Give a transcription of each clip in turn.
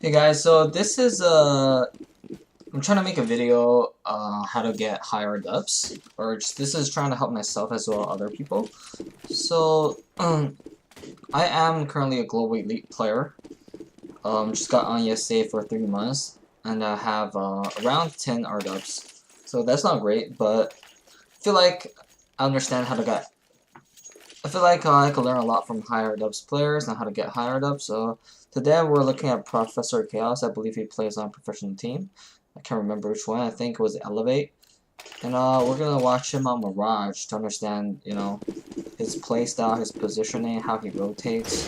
Hey guys, so this is I'm trying to make a video how to get higher dubs, or just this is trying to help myself as well as other people. So I am currently a global elite player. Just got on Esea for 3 months, and I have around 10 R dubs. So that's not great, but I feel like I understand how to get. I feel like I could learn a lot from higher dubs players and how to get higher dubs. So today we're looking at Professor Chaos. I believe he plays on a professional team. I can't remember which one. I think it was Elevate. And we're gonna watch him on Mirage to understand, his playstyle, his positioning, how he rotates,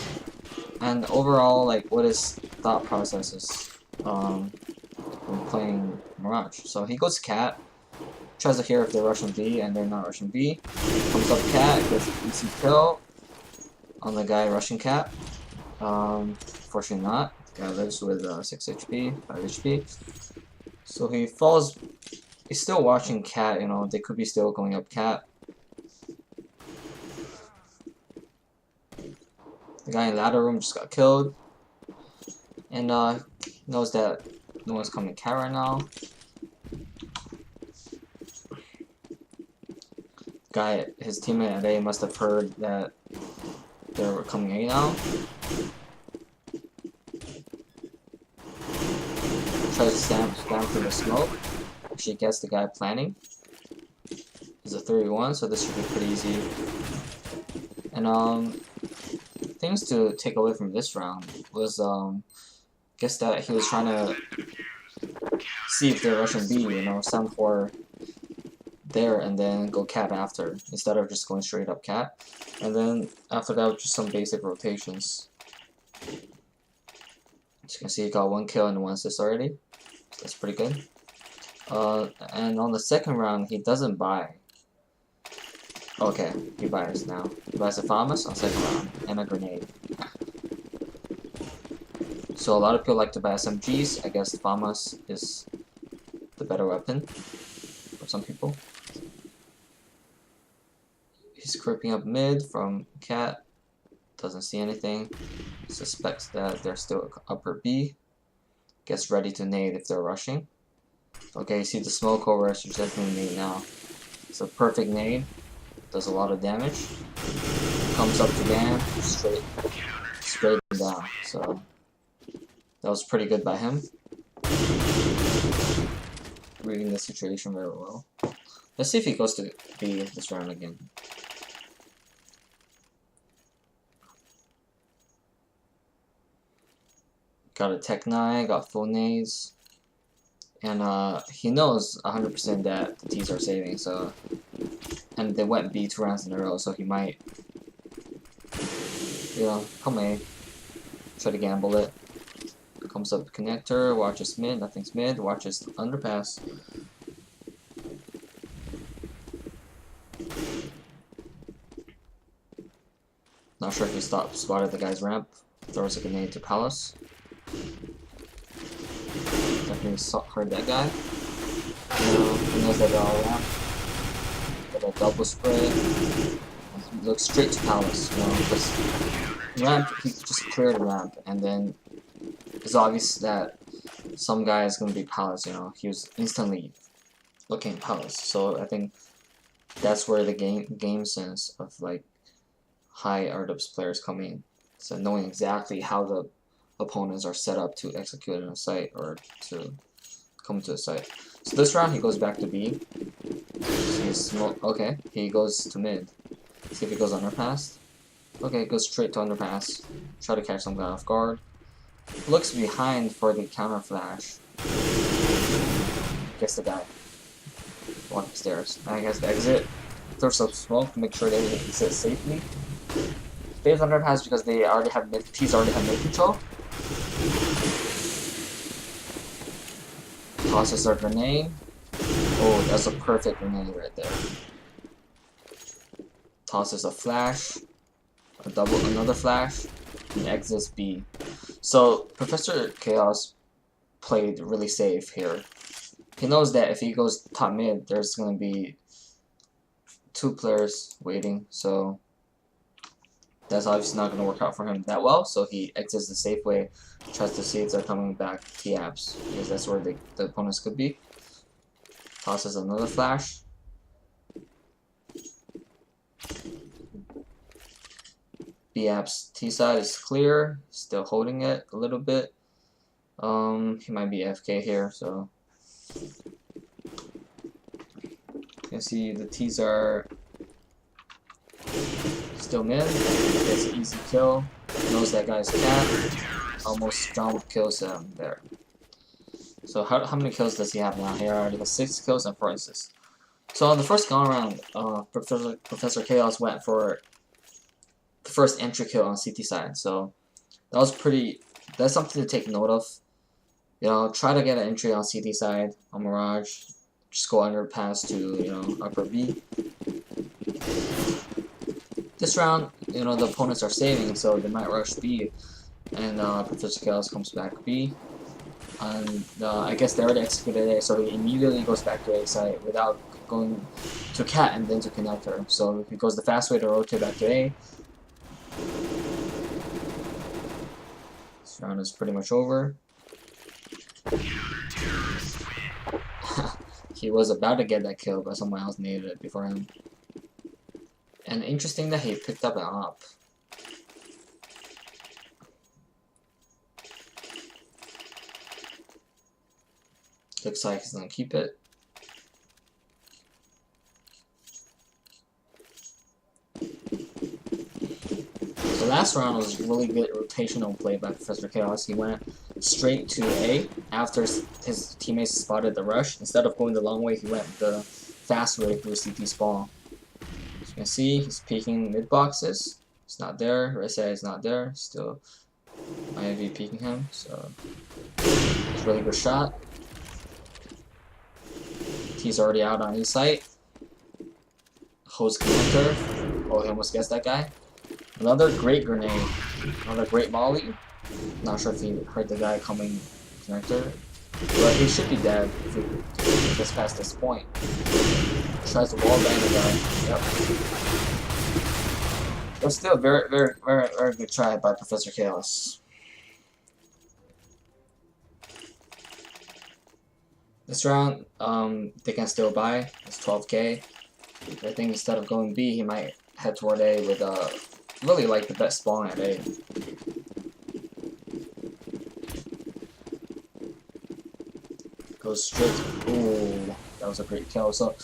and overall, like, what his thought process is when playing Mirage. So he goes Cat, tries to hear if they're rushing B, and they're not rushing B. Comes up Cat, gets an easy kill on the guy rushing Cat. Fortunately not. The guy lives with 6 HP, 5 HP. So he falls. He's still watching Cat, they could be still going up Cat. The guy in ladder room just got killed. And knows that no one's coming Cat right now. Guy, his teammate at A must have heard that they were coming A now. Tries to spam through the smoke. Actually gets the guy planning. It's a 3v1, so this should be pretty easy. And things to take away from this round was guess that he was trying to see if they're rushing B, sound for there and then go Cat after, instead of just going straight up Cat. And then after that, just some basic rotations. As you can see, he got 1 kill and 1 assist already. So that's pretty good. And on the second round, he doesn't buy. Okay, he buys now. He buys a FAMAS on second round, and a grenade. So a lot of people like to buy SMGs. I guess FAMAS is the better weapon for some people. He's creeping up mid from Cat. Doesn't see anything. Suspects that they're still upper B. Gets ready to nade if they're rushing. Okay, you see the smoke over, so definitely nade now. It's a perfect nade. Does a lot of damage. Comes up to Van, straight down. So that was pretty good by him. Reading the situation very well. Let's see if he goes to B this round again. Got a Tech 9, got full nades. And he knows 100% that the T's are saving, so. And they went B 2 rounds in a row, so he might, come A. Try to gamble it. Comes up connector, watches mid, nothing's mid, watches underpass. Not sure if he spotted the guy's ramp. Throws a grenade to Palace. Definitely heard that guy. He knows that they're all ramp. Got a double spray. Looks straight to Palace, because ramp, he just cleared the ramp, and then it's obvious that some guy is gonna be Palace, he was instantly looking at Palace. So I think that's where the game sense of like high RDubs players come in. So knowing exactly how the opponents are set up to execute in a site or to come to a site. So this round he goes back to B. Okay, he goes to mid. See if he goes underpass. Okay, goes straight to underpass. Try to catch some guy off guard. Looks behind for the counter flash. Gets the guy. Walking stairs. Now he has to exit. Throws some smoke to make sure they exit safely. Stays underpass because they already have T's already have mid control. Tosses their grenade. Oh, that's a perfect grenade right there. Tosses a flash, another flash, and exits B. So Professor Chaos played really safe here. He knows that if he goes top mid, there's gonna be 2 players waiting. So that's obviously not going to work out for him that well, so he exits the safe way, tries to see if they're coming back T-apps, because that's where the opponents could be. Tosses another flash. B-apps T-side is clear, still holding it a little bit. He might be FK here, so you can see the T's are still mid. Gets an easy kill. Knows that guy's cat. Almost jump kills him there. So how many kills does he have now? He already has 6 kills and 4 assists. So on the first go around, Professor Chaos went for the first entry kill on CT side. So that was that's something to take note of. You know, try to get an entry on CT side on Mirage. Just go underpass to, you know, upper B. This round, you know, the opponents are saving, so they might rush B, and Professor Chaos comes back B. And I guess they already executed A, so he immediately goes back to A side without going to cat and then to connector. So he goes the fast way to rotate back to A. This round is pretty much over. He was about to get that kill, but someone else needed it before him. And interesting that he picked up an op. Looks like he's gonna keep it. The last round was really good rotational play by Professor Chaos. He went straight to A after his teammates spotted the rush. Instead of going the long way, he went the fast way through CT spawn. As you can see, he's peeking mid boxes. It's not there. Esea is not there. Still IV peeking him. So it's a really good shot. He's already out on E site. Holds connector. Oh, he almost gets that guy. Another great grenade. Another great volley. Not sure if he heard the guy coming connector. But he should be dead if he gets past this point. Tries to wall bang the guy. Yep. But still, very good try by Professor Chaos. This round, they can still buy. It's 12k. I think instead of going B, he might head toward A with really like the best spawn at A. Goes straight. Ooh, that was a great kill. So,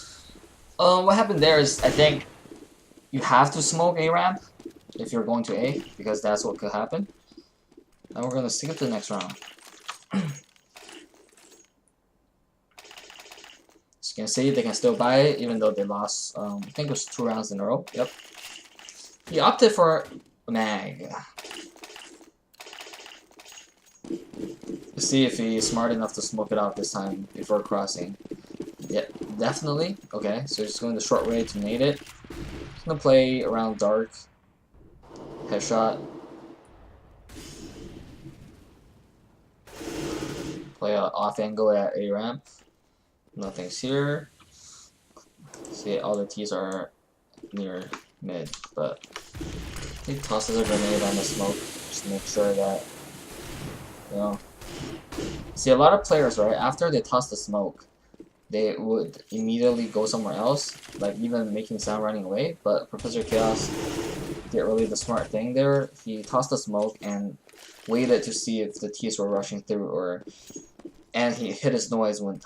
what happened there is I think you have to smoke A ramp if you're going to A because that's what could happen. And we're gonna stick it to the next round. As you can see, they can still buy it even though they lost. I think it was 2 rounds in a row. Yep. He opted for mag. Let's see if he's smart enough to smoke it out this time before crossing. Yeah, definitely. Okay, so he's going the short way to nade it. He's gonna play around dark. Headshot. Play an off angle at A ramp. Nothing's here. See, all the T's are near mid, but he tosses a grenade on the smoke just to make sure that, you know. See, a lot of players, right, after they toss the smoke, they would immediately go somewhere else, like even making sound running away, but Professor Chaos did really the smart thing there. He tossed the smoke and waited to see if the T's were rushing through, and he hit his noise when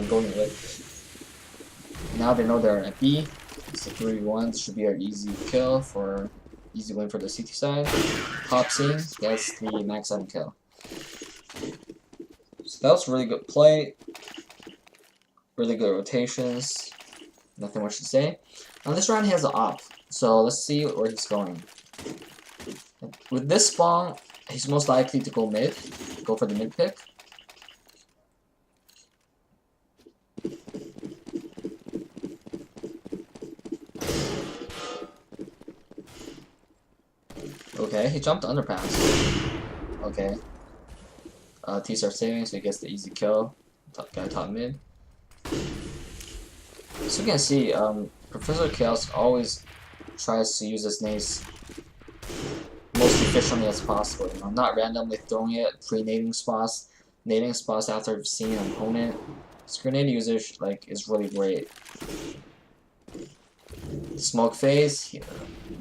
going away. Now they know they're at B. It's a 3v1. This should be an easy kill easy win for the CT side. Hops in, gets the max 7 kill. So that was really good play. Really good rotations. Nothing much to say. Now this round he has an op. So let's see where he's going. With this spawn, he's most likely to go mid. Go for the mid pick. Okay, he jumped underpass. Okay. T starts saving, so he gets the easy kill. Guy top mid. So you can see, Professor Chaos always tries to use his nades most efficiently as possible. You know, not randomly throwing it, pre-nading spots, nading spots after seeing an opponent. This grenade usage is really great. Smoke phase,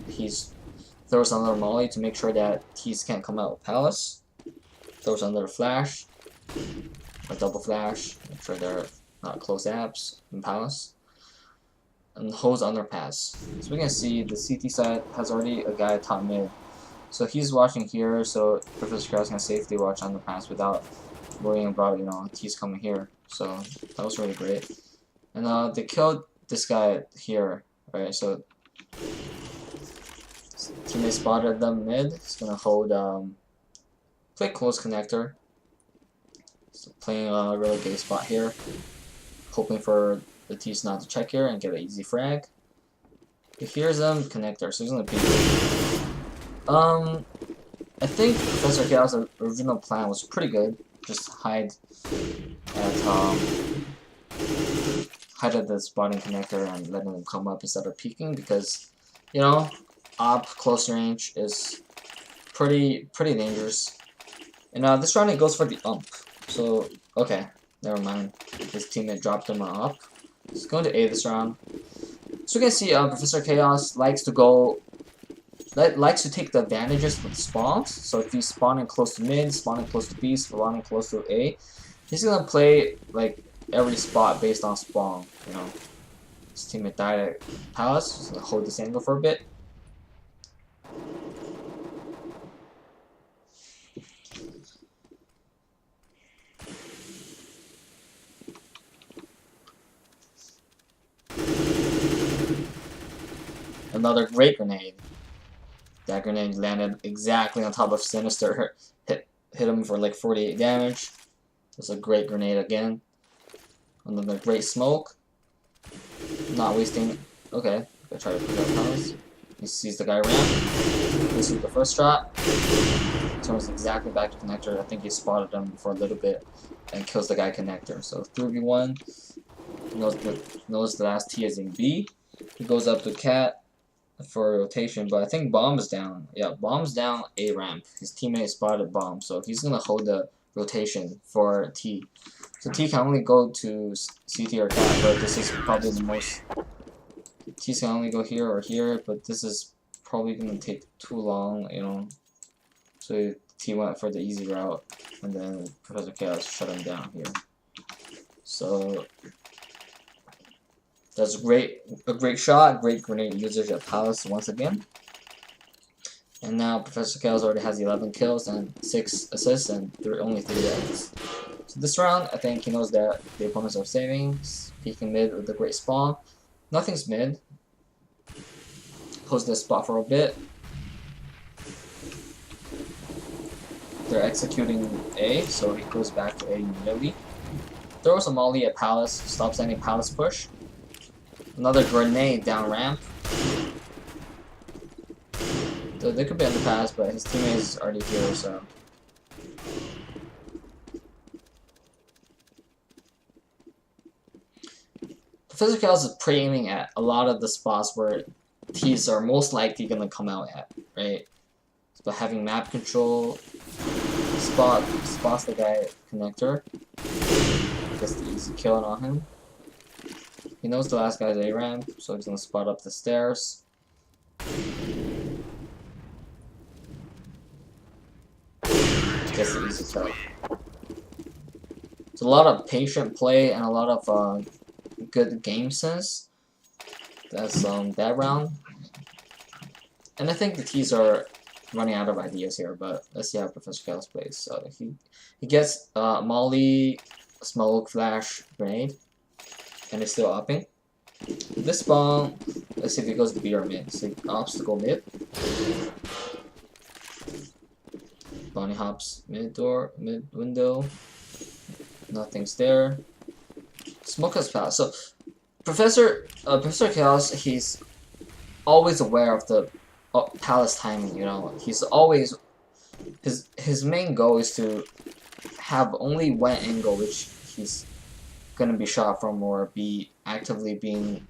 he's throws another molly to make sure that T's can't come out with Palace. Throws another flash, a double flash, make sure they're not close apps in Palace. And holds underpass. So we can see the CT side has already a guy top mid. So he's watching here, so Professor Chaos can safely watch underpass without worrying about, you know, T's coming here. So that was really great. And they killed this guy here, right? So teammate spotted them mid. He's gonna hold play close connector. So playing a really gay spot here. Hoping for the T's not to check here and get an easy frag. He hears them connector, so he's gonna beat it. I think Professor Chaos' original plan was pretty good. Just hide at the spotting connector and letting them come up instead of peeking, because, you know, op close range is pretty dangerous. And this round he goes for the ump. So okay, never mind. His teammate dropped him on op. He's going to A this round. So we can see Professor Chaos likes to take the advantages with spawns. So if he's spawning close to mid, spawning close to B, spawning close to A, he's gonna play like every spot based on spawn. You know, his teammate died at Palace. He's gonna hold this angle for a bit. Another great grenade. That grenade landed exactly on top of Sinister. Hit him for like 48 damage. That's a great grenade again. Another great smoke. Not wasting. Okay, gonna try to pick up Palace. He sees the guy ramp. This is the first shot. Turns exactly back to connector. I think he spotted him for a little bit and kills the guy connector. So 3v1. Knows the last T is in B. He goes up to Cat for rotation, but I think Bomb is down. Yeah, Bomb's down A ramp. His teammate spotted Bomb, so he's gonna hold the rotation for T. So T can only go to CT or Cat, but this is probably the most. T can only go here or here, but this is probably gonna take too long, you know. So T went for the easy route, and then Professor Chaos shut him down here. So that's a great shot, great grenade usage at Palace once again. And now Professor Chaos already has 11 kills and 6 assists and only 3 deaths. So this round, I think he knows that the opponents are saving. Peeking mid with a great spawn. Nothing's mid. Holds this spot for a bit. They're executing A, so he goes back to A immediately. Throws a molly at Palace, stops any Palace push. Another grenade down ramp. So they could be on the pass, but his teammate is already here, so. Professor Chaos is pre-aiming at a lot of the spots where T's are most likely gonna come out at, right? So having map control, spots the guy connector, gets the easy kill on him. He knows the last guy's A ramp, so he's gonna spot up the stairs. Gets the easy kill. It's a lot of patient play and a lot of good game sense. That's that round. And I think the T's are running out of ideas here, but let's see how Professor Chaos plays. So he gets molly, smoke, flash, grenade. And it's still upping. This spawn, let's see if he goes to B or mid. So he opts to go mid. Bunny hops mid door, mid window. Nothing's there. Smoke has passed. So Professor Chaos, he's always aware of the Palace timing. You know, he's always his main goal is to have only one angle which he's gonna be shot from or be actively being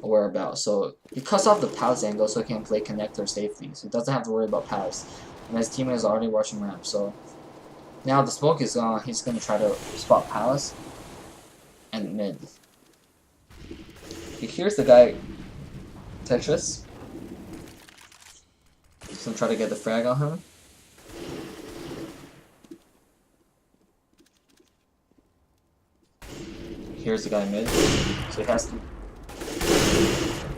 aware about. So he cuts off the palace angle so he can play connector safely. So he doesn't have to worry about palace. And his teammate is already rushing ramp. So now the smoke is gone. He's gonna try to spot palace and mid. He hears the guy Tetris. He's gonna try to get the frag on him. Here's the guy mid. So he has to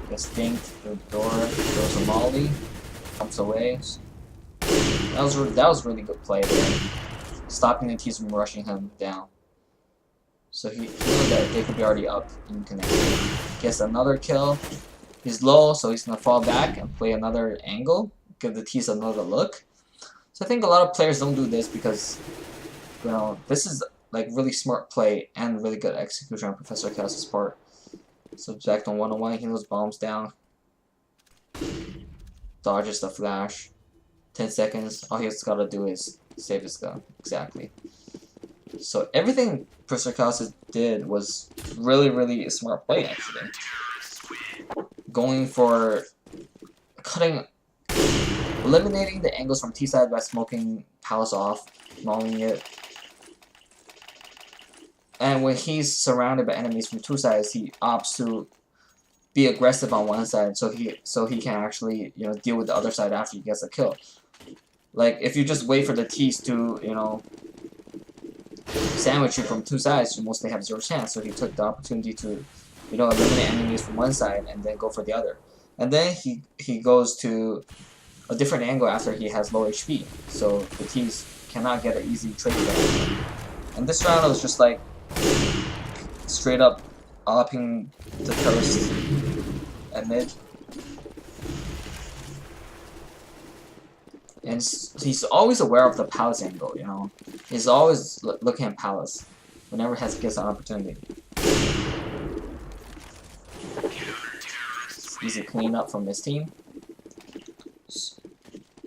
get stinked through the door, throws a molly, jumps away. That was really good play there. Stopping the T's from rushing him down. So he knew that they could be already up in connection. Gets another kill. He's low, so he's gonna fall back and play another angle. Give the T's another look. So I think a lot of players don't do this because, you know, this is like really smart play and really good execution on Professor Chaos's part. So Jack on 101, he knows bombs down. Dodges the flash. 10 seconds. All he's gotta do is save his gun. Exactly. So everything Professor Chaos did was really a smart play actually. Going for eliminating the angles from T side by smoking Palace off, mauling it. And when he's surrounded by enemies from two sides, he opts to be aggressive on one side, so he can actually, you know, deal with the other side after he gets a kill. Like if you just wait for the T's to, you know, sandwich you from two sides, you mostly have zero chance. So he took the opportunity to, you know, eliminate enemies from one side and then go for the other. And then he goes to a different angle after he has low HP, so the T's cannot get an easy trade there. And this round was just like straight up upping the toast at mid. And he's always aware of the Palace angle, you know. He's always looking at Palace whenever he gets an opportunity. Easy cleanup from his team.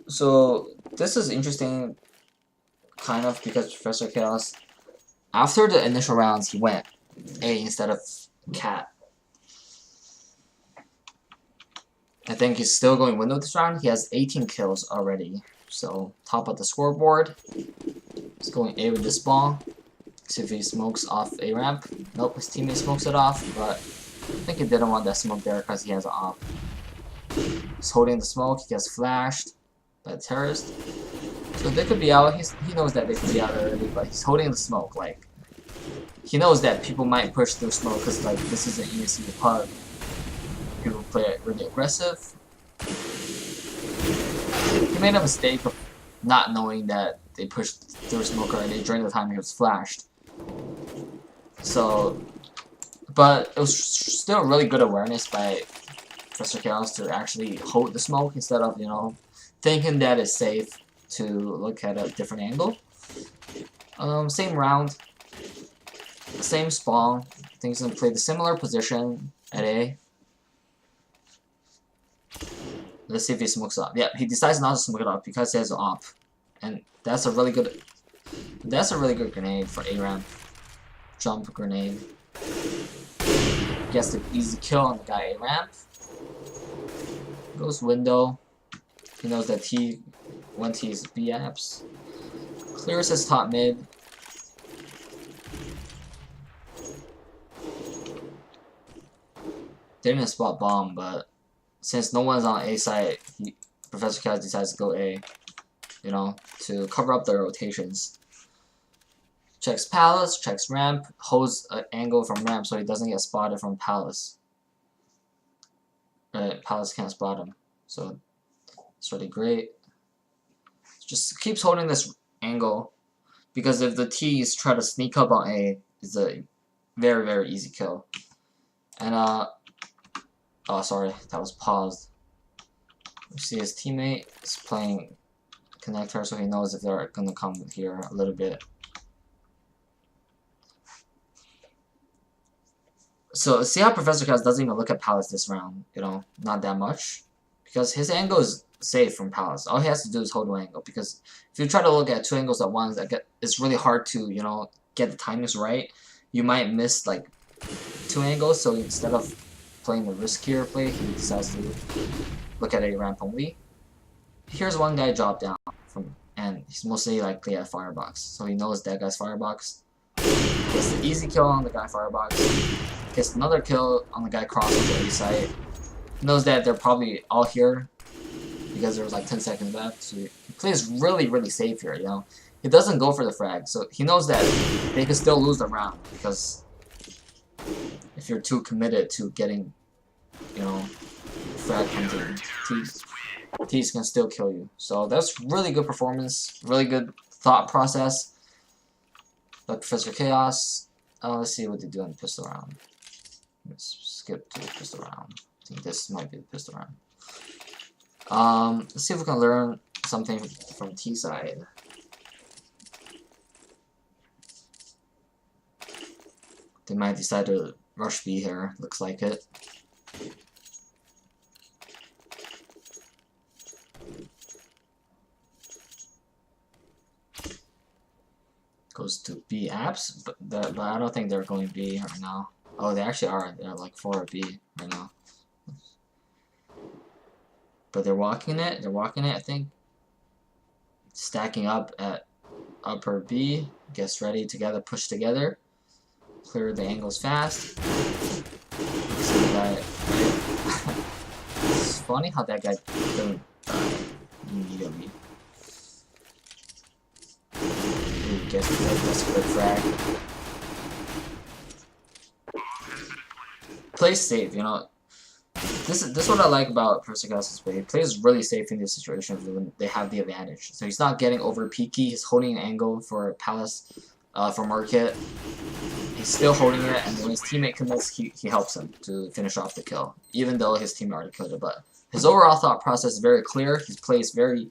So this is interesting, kind of, because Professor Chaos, after the initial rounds, he went A instead of Cat. I think he's still going window this round. He has 18 kills already, so top of the scoreboard. He's going A with this ball. See if he smokes off A ramp. Nope, his teammate smokes it off, but I think he didn't want that smoke there because he has an op. He's holding the smoke. He gets flashed by the terrorist. So they could be out. He knows that they could be out early, but he's holding the smoke. Like, he knows that people might push through smoke because, like, this is an ESC pub. People play it really aggressive. He made a mistake of not knowing that they pushed through smoke already during the time he was flashed. So, but it was still really good awareness by Professor Chaos to actually hold the smoke instead of, you know, thinking that it's safe to look at a different angle. Same round, same spawn. I think he's gonna play the similar position at A. Let's see if he smokes up. Yeah, he decides not to smoke it up because he has an op, and that's a really good grenade for A ramp. Jump grenade. Gets the easy kill on the guy A ramp. Goes window. He knows that when he's B apps. Clears his top mid. Didn't spot bomb, but since no one's on A side, Professor Chaos decides to go A, you know, to cover up the rotations. Checks Palace, checks ramp, holds an angle from ramp so he doesn't get spotted from Palace. Palace can't spot him, so it's really great. Just keeps holding this angle, because if the T's try to sneak up on A, it's a very easy kill. And oh, sorry, that was paused. You see his teammate is playing connector, so he knows if they're gonna come here a little bit. So see how Professor Chaos doesn't even look at Palace this round, you know, not that much. Because his angle is safe from Palace. All he has to do is hold one angle, because if you try to look at two angles at once, it's really hard to, you know, get the timings right. You might miss like two angles, so instead of playing the riskier play, he decides to look at a ramp only. Here's one guy drop down from, and he's mostly likely at firebox, so he knows that guy's firebox. Gets the easy kill on the guy firebox. Gets another kill on the guy crossing the A site. Knows that they're probably all here because there was like 10 seconds left. So he plays really, really safe here, you know. He doesn't go for the frag, so he knows that they can still lose the round because if you're too committed to getting, you know, frag hunting, T's can still kill you. So that's really good performance, really good thought process. But Professor Chaos, let's see what they do in the pistol round. Let's skip to the pistol round. I think this might be the pistol round. Let's see if we can learn something from T side. They might decide to rush B here, looks like it. Goes to B apps, but I don't think they're going B right now. Oh, they actually are. They're like 4 B right now. But they're walking it. They're walking it, I think. Stacking up at upper B. Gets ready together, push together. Clear the angles fast. See the guy, right? It's funny how that guy didn't die immediately. Ooh, gets the good frag. Plays safe, you know. This is what I like about Professor Chaos's play. He plays really safe in these situations when they have the advantage. So he's not getting over peaky. He's holding an angle for Palace, for Market. He's still holding it, and when his teammate commits, he helps him to finish off the kill, even though his teammate already killed it. But his overall thought process is very clear. He plays very,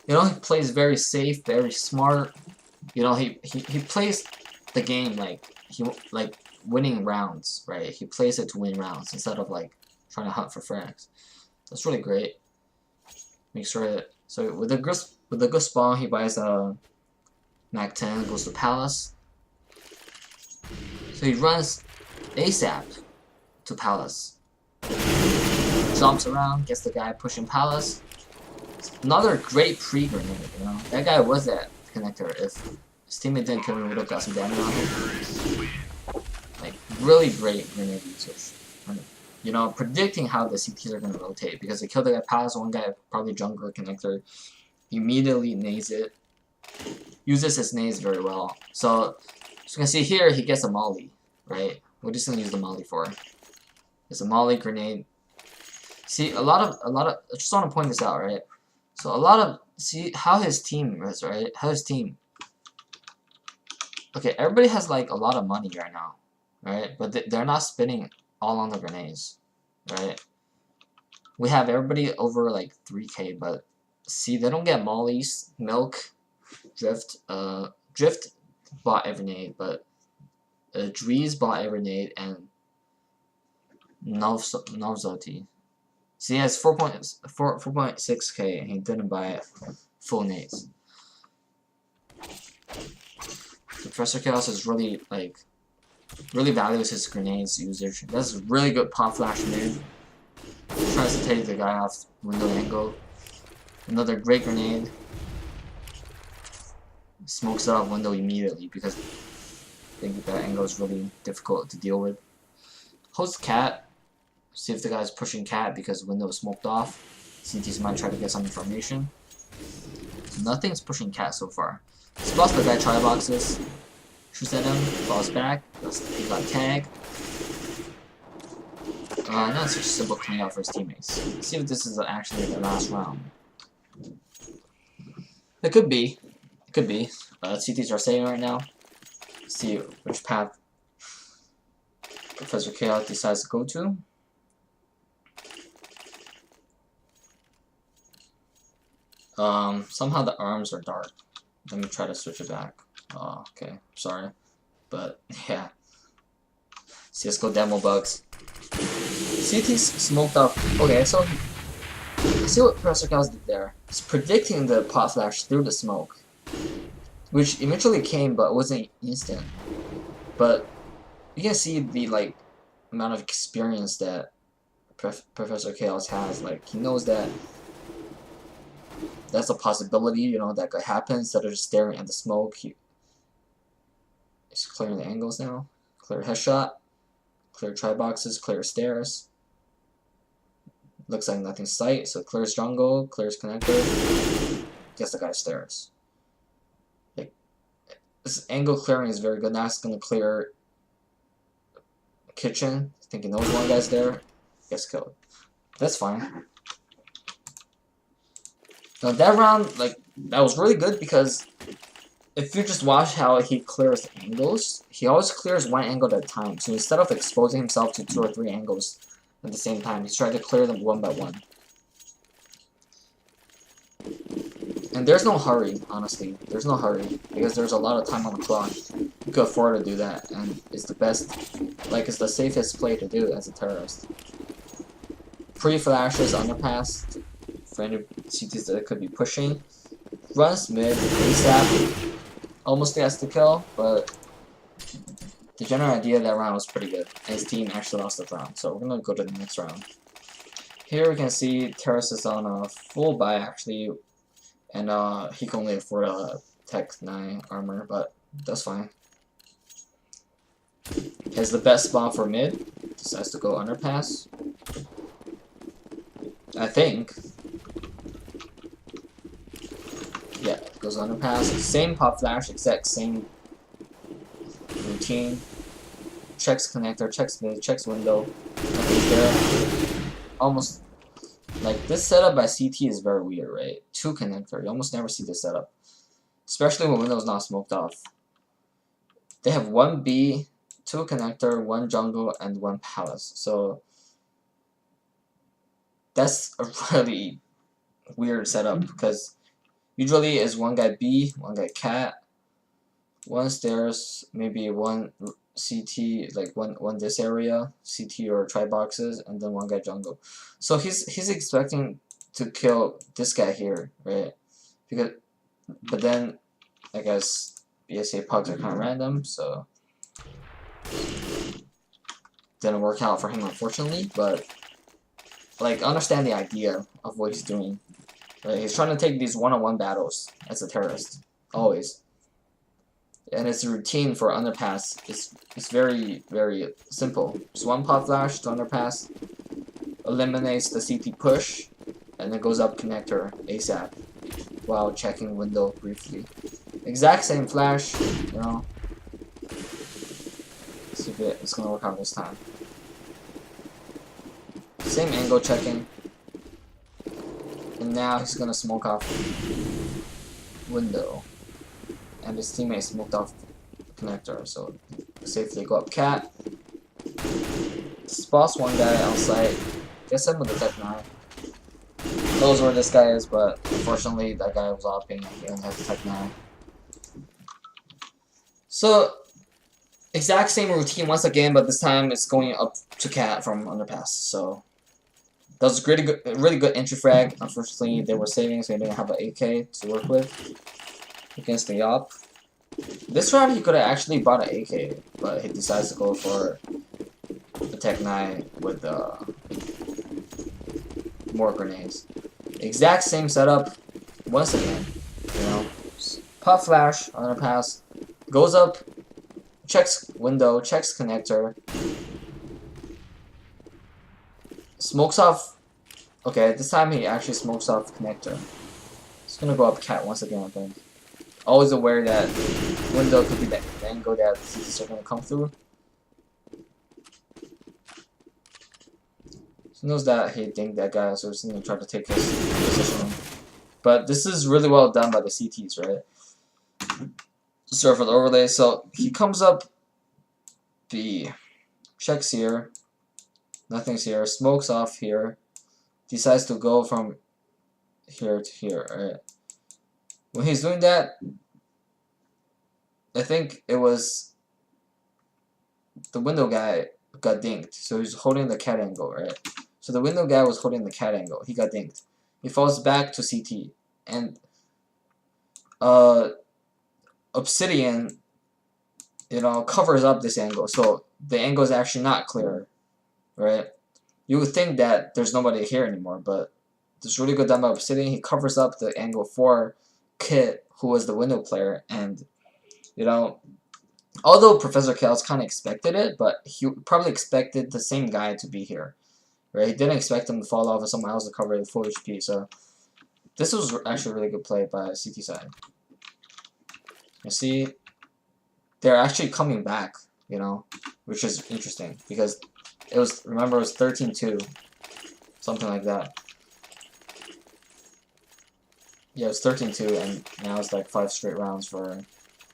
you know, he plays very safe, very smart. You know, he plays the game like winning rounds, right? He plays it to win rounds instead of like trying to hunt for frags. That's really great. Make sure that so with a good spawn, he buys a Mac 10, goes to Palace. So he runs ASAP to Palace. Jumps around, gets the guy pushing Palace. Another great pre-grenade, you know. That guy was at connector. If his teammate didn't kill him, he would have got some damage on him. Like, really great grenade usage. You know, predicting how the CTs are going to rotate. Because they killed the guy Palace, one guy probably jungler connector. Immediately nades it. Uses his nades very well. So you can see here, he gets a molly, right? We're just gonna use the molly for. It's a molly grenade. See, a lot of. I just want to point this out, right? So a lot of. See how his team is, right? How his team. Okay, everybody has like a lot of money right now, right? But they're not spending all on the grenades, right? We have everybody over like 3K, but see, they don't get mollies, milk, drift. Drift bought every nade, but Dries bought every nade, and Novzoti. So he has 4.6K, and he didn't buy full nades. Professor Chaos is really really values his grenades usage. That's a really good pop flash nade. Tries to take the guy off window angle. Another great grenade. Smokes it off window immediately because I think that angle is really difficult to deal with. Host cat. See if the guy's pushing cat because window is smoked off. CTs might try to get some information. Nothing's pushing cat so far. Spots the guy try boxes. Shoots at him. Falls back. He got tagged. Not such a simple clean out for his teammates. Let's see if this is actually the last round. It could be. It could be. CTs are saving right now. Let's see which path Professor Chaos decides to go to. Somehow the arms are dark. Let me try to switch it back. Oh, okay. Sorry. But, yeah. CSGO demo bugs. CT's smoked up. Okay, so see what Professor Chaos did there. He's predicting the pot flash through the smoke, which eventually came, but wasn't instant. But you can see the amount of experience that Professor Chaos has. Like, he knows that that's a possibility, you know, that could happen instead of just staring at the smoke. He's clearing the angles now. Clear headshot. Clear tri-boxes. Clear stairs. Looks like nothing sight, so clears jungle, clears connector. Gets the guy's stairs. Like, this angle clearing is very good. Now it's gonna clear kitchen. I think he knows one guy's there. Gets killed. That's fine. Now that round, like, that was really good because if you just watch how he clears angles, he always clears one angle at a time. So instead of exposing himself to 2 or 3 angles at the same time, he's trying to clear them one by one. And there's no hurry, honestly. There's no hurry, because there's a lot of time on the clock. You can afford to do that, and it's the best, like, it's the safest play to do as a terrorist. Pre-flashes, underpass, for any CTs that could be pushing. Runs mid, ASAP, almost gets the kill, but the general idea of that round was pretty good. And his team actually lost the round, so we're gonna go to the next round. Here we can see Terrace is on a full buy actually, and he can only afford a Tech 9 armor, but that's fine. He has the best spawn for mid, decides to go underpass. I think. Yeah, goes underpass. Same pop flash, exact same routine. Checks connector, checks mid, checks window. Nothing's there. Almost. Like, this setup by CT is very weird, right? 2 connector. You almost never see this setup. Especially when window's not smoked off. They have 1 B, 2 connector, 1 jungle, and 1 palace. So, that's a really weird setup because usually is 1 guy B, 1 guy cat, 1 stairs, maybe 1 CT, like one this area, CT or tri boxes, and then 1 guy jungle. So he's expecting to kill this guy here, right? But then I guess BSA pugs are kind of random, so didn't work out for him unfortunately. But like, understand the idea of what he's doing. Right? He's trying to take these one-on-one battles as a terrorist, always. And his routine for underpass is very, very simple. Just 1 pop flash to underpass, eliminates the CT push, and then goes up connector ASAP while checking window briefly. Exact same flash, you know. Let's see if it's gonna work out this time. Same angle checking. And now he's gonna smoke off window. And his teammate smoked off connector, so safely go up cat. Spots 1 guy outside. Gets him with the Tech 9. Knows where this guy is, but unfortunately that guy was opping and he only has the Tech 9. So exact same routine once again, but this time it's going up to cat from underpass. So that was really good entry frag. Unfortunately they were saving, so they didn't have an AK to work with against the op. This round he could have actually bought an AK, but he decides to go for the Tech 9 with more grenades. Exact same setup once again, you know. Pop flash, underpass, goes up, checks window, checks connector, smokes off. Okay, this time he actually smokes off connector. He's gonna go up cat once again, I think. Always aware that window could be the angle that CTs are gonna come through. He knows that he dinged that guy, so he's gonna try to take his position. But this is really well done by the CTs, right? Sorry for the overlay. So he comes up B, checks here, nothing's here, smokes off here, decides to go from here to here, right? When he's doing that, I think it was the window guy got dinged, so he's holding the cat angle, right? So the window guy was holding the cat angle, he got dinged. He falls back to CT, and Obsidian, you know, covers up this angle, so the angle is actually not clear right? You would think that there's nobody here anymore, but there's really good demo obsidian. He covers up the angle for Kit, who was the window player, and you know, although Professor Chaos kind of expected it, but he probably expected the same guy to be here, right? He didn't expect him to fall off and someone else to cover the full HP. So this was actually a really good play by CT side. You see, they're actually coming back, you know, which is interesting because it was, remember, it was 13-2, something like that. Yeah, it was 13-2, and now it's like 5 straight rounds for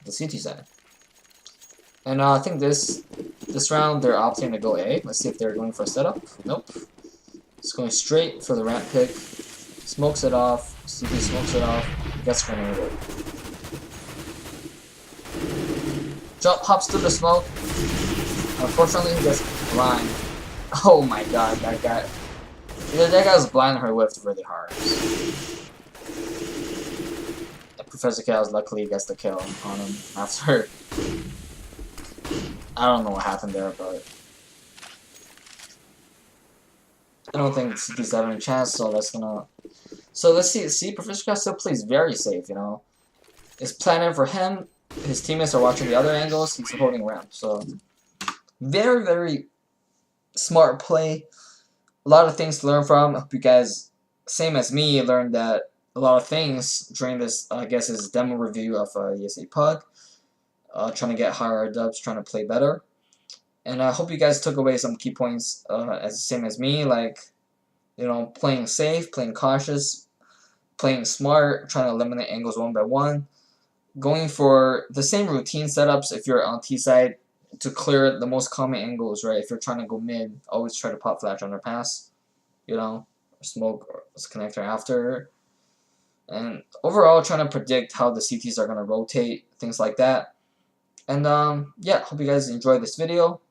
the CT side. And I think this round they're opting to go A. Let's see if they're going for a setup. Nope. It's going straight for the ramp pick. Smokes it off. CT smokes it off. Gets grenaded. Jump, hops through the smoke. Unfortunately, he gets blind. Oh my god, that guy. Yeah, that guy was blind her whiffed really hard. Professor Chaos luckily gets the kill on him after. I don't know what happened there, but I don't think CT's having a chance, so that's gonna. So let's see. See, Professor Chaos still plays very safe, you know. It's planning for him. His teammates are watching the other angles. He's holding ramp, so very, very smart play. A lot of things to learn from. I hope you guys, same as me, learned that a lot of things during this, I guess, is demo review of ESA Pug. Trying to get higher dubs, trying to play better. And I hope you guys took away some key points as same as me, like, you know, playing safe, playing cautious, playing smart, trying to eliminate angles one by one, going for the same routine setups if you're on T side to clear the most common angles, right? If you're trying to go mid, always try to pop flash underpass, you know, smoke or connector after. And overall, trying to predict how the CTs are going to rotate, things like that. And yeah, hope you guys enjoyed this video.